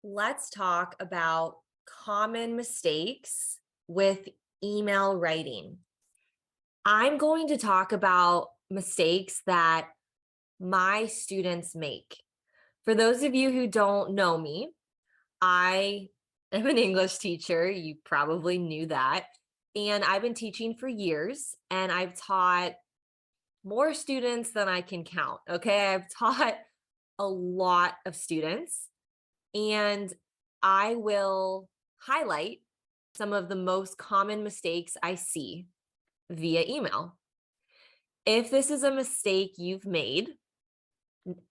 let's talk about common mistakes with email writing. I'm going to talk about mistakes that my students make. For those of you who don't know me, I am an English teacher. You probably knew that. And I've been teaching for years, and I've taught more students than I can count. Okay. I've taught a lot of students. And I will highlight some of the most common mistakes I see via email. If this is a mistake you've made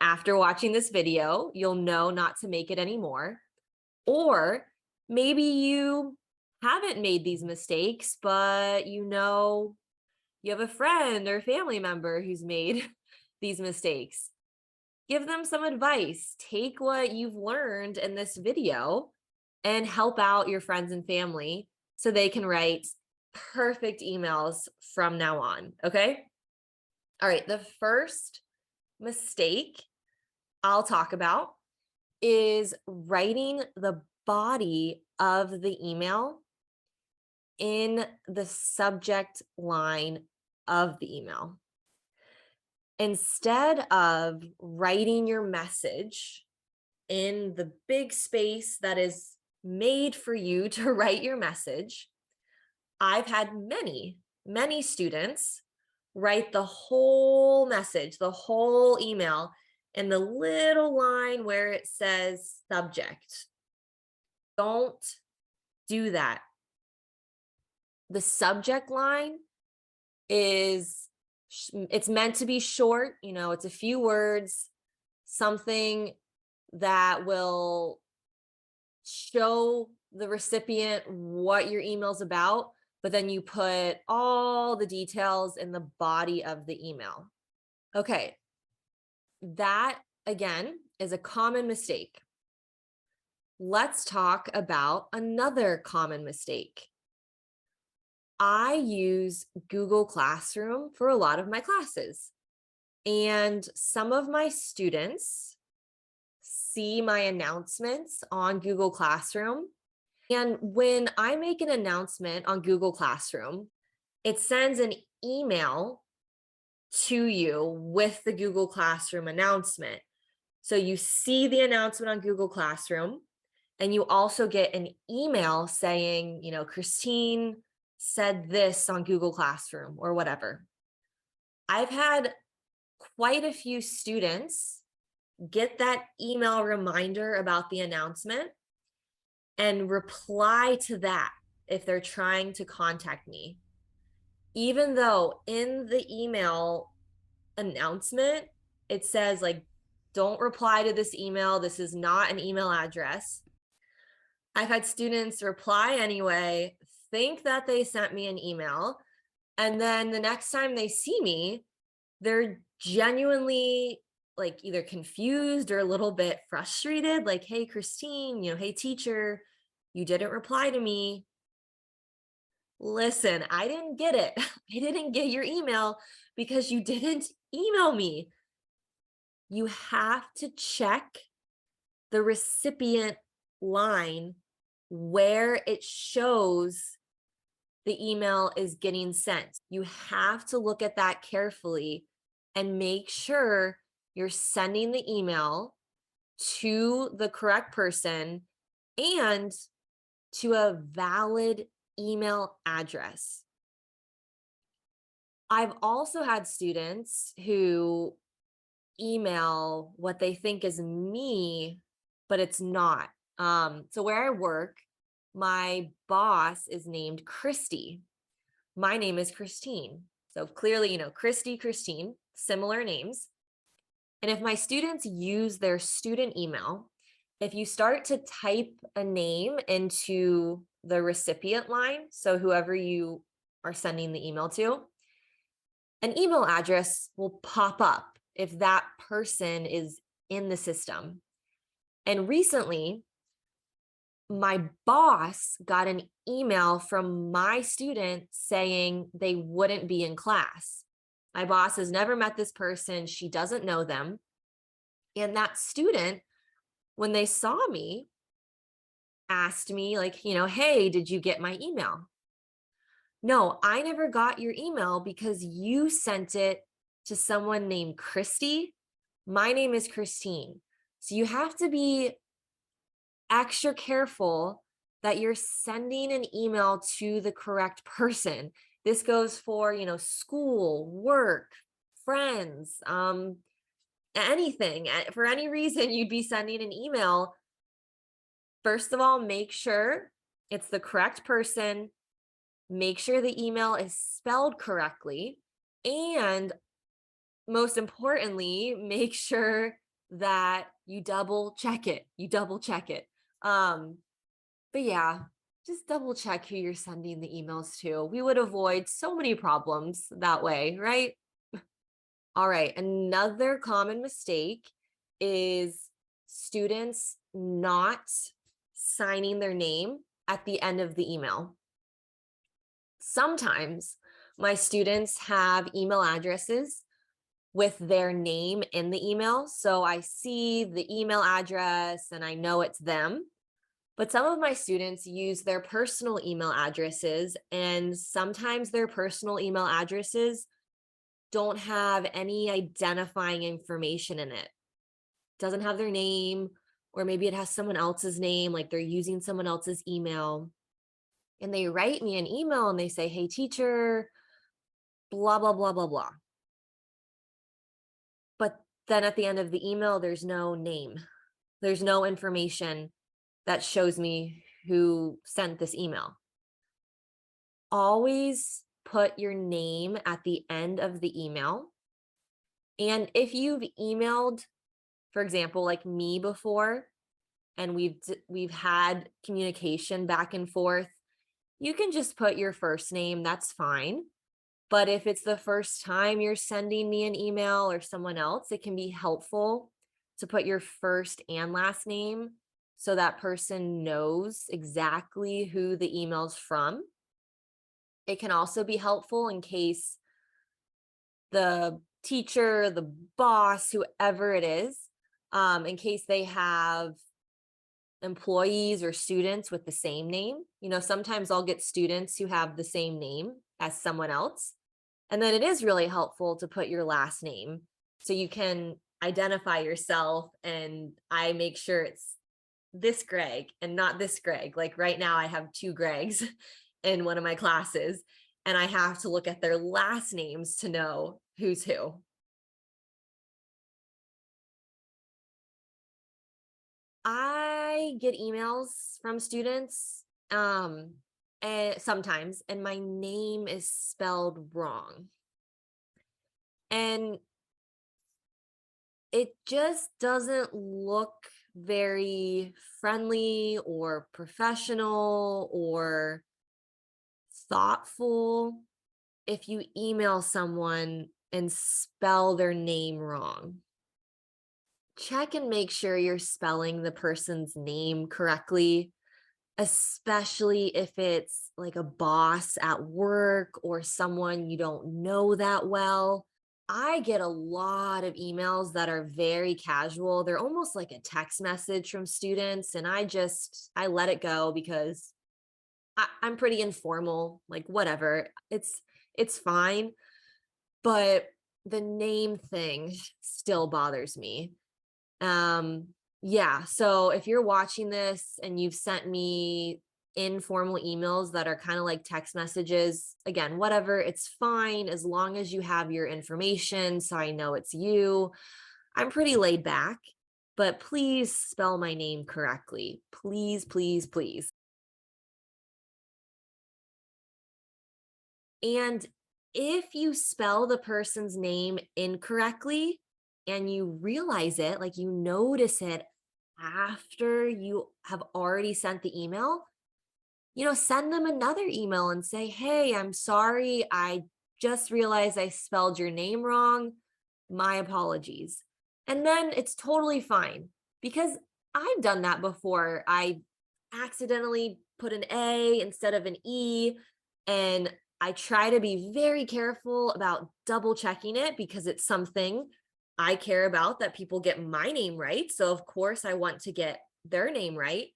after watching this video, you'll know not to make it anymore. Or maybe you haven't made these mistakes, but you have a friend or family member who's made these mistakes. Give them some advice. Take what you've learned in this video and help out your friends and family so they can write perfect emails from now on. Okay. All right. The first mistake I'll talk about is writing the body of the email in the subject line of the email. Instead of writing your message in the big space that is made for you to write your message, I've had many students write the whole message, the whole email in the little line where it says subject. Don't do that. The subject line it's meant to be short, it's a few words, something that will show the recipient what your email's about, but then you put all the details in the body of the email. Okay, that again is a common mistake. Let's talk about another common mistake. I use Google Classroom for a lot of my classes, and some of my students see my announcements on Google Classroom. And when I make an announcement on Google Classroom, it sends an email to you with the Google Classroom announcement. So you see the announcement on Google Classroom, and you also get an email saying, Christine said this on Google Classroom or whatever. I've had quite a few students get that email reminder about the announcement and reply to that if they're trying to contact me. Even though in the email announcement, it says don't reply to this email. This is not an email address. I've had students reply anyway, think that they sent me an email, and then the next time they see me, they're genuinely either confused or a little bit frustrated, hey, Christine, hey, teacher, you didn't reply to me. Listen, I didn't get it. I didn't get your email because you didn't email me. You have to check the recipient line where it shows the email is getting sent. You have to look at that carefully and make sure you're sending the email to the correct person and to a valid email address. I've also had students who email what they think is me, but it's not. So where I work, my boss is named Christy. My name is Christine. So clearly, Christy, Christine, similar names. And if my students use their student email, if you start to type a name into the recipient line, so whoever you are sending the email to, an email address will pop up if that person is in the system. And recently, my boss got an email from my student saying they wouldn't be in class. My boss has never met this person. She doesn't know them. And that student, when they saw me, asked me, like, hey, did you get my email? No, I never got your email because you sent it to someone named Christy. My name is Christine. So you have to be extra careful that you're sending an email to the correct person. This goes for, school, work, friends, anything. For any reason you'd be sending an email. First of all, make sure it's the correct person. Make sure the email is spelled correctly. And most importantly, make sure that you double check it. Um, but yeah, just double check who you're sending the emails to. We would avoid so many problems that way, right? All right, another common mistake is students not signing their name at the end of the email. Sometimes my students have email addresses with their name in the email. So I see the email address and I know it's them. But some of my students use their personal email addresses, and sometimes their personal email addresses don't have any identifying information in it. Doesn't have their name, or maybe it has someone else's name, like they're using someone else's email. And they write me an email and they say, hey, teacher, blah, blah, blah, blah, blah. But then at the end of the email, there's no name. There's no information that shows me who sent this email. Always put your name at the end of the email. And if you've emailed, for example, like me before, and we've had communication back and forth, you can just put your first name, that's fine. But if it's the first time you're sending me an email or someone else, it can be helpful to put your first and last name so that person knows exactly who the email's from. It can also be helpful in case the teacher, the boss, whoever it is, in case they have employees or students with the same name. Sometimes I'll get students who have the same name as someone else. And then it is really helpful to put your last name so you can identify yourself, and I make sure it's this Greg and not this Greg. Like right now I have two Gregs in one of my classes, and I have to look at their last names to know who's who. I get emails from students and sometimes, and my name is spelled wrong. And it just doesn't look very friendly or professional or thoughtful if you email someone and spell their name wrong. Check and make sure you're spelling the person's name correctly, especially if it's like a boss at work or someone you don't know that well. I get a lot of emails that are very casual. They're almost like a text message from students, and I let it go because I'm pretty informal, like whatever. It's fine. But the name thing still bothers me. Yeah, so if you're watching this and you've sent me informal emails that are kind of like text messages, again, whatever, it's fine as long as you have your information so I know it's you. I'm pretty laid back, but please spell my name correctly. Please, please, please. And if you spell the person's name incorrectly and you realize it, like you notice it after you have already sent the email, send them another email and say, hey, I'm sorry. I just realized I spelled your name wrong. My apologies. And then it's totally fine because I've done that before. I accidentally put an A instead of an E, and I try to be very careful about double checking it because it's something I care about, that people get my name right. So of course I want to get their name right.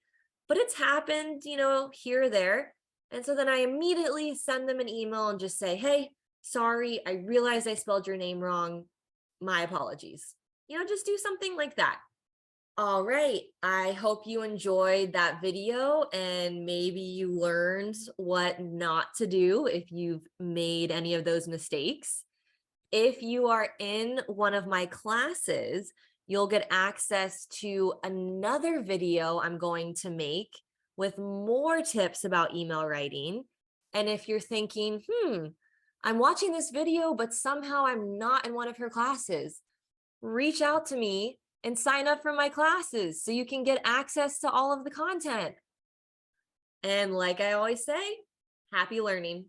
but it's happened, here or there. And so then I immediately send them an email and just say, hey, sorry, I realized I spelled your name wrong. My apologies. Just do something like that. All right. I hope you enjoyed that video and maybe you learned what not to do if you've made any of those mistakes. If you are in one of my classes, you'll get access to another video I'm going to make with more tips about email writing. And if you're thinking, I'm watching this video, but somehow I'm not in one of her classes, reach out to me and sign up for my classes so you can get access to all of the content. And like I always say, happy learning.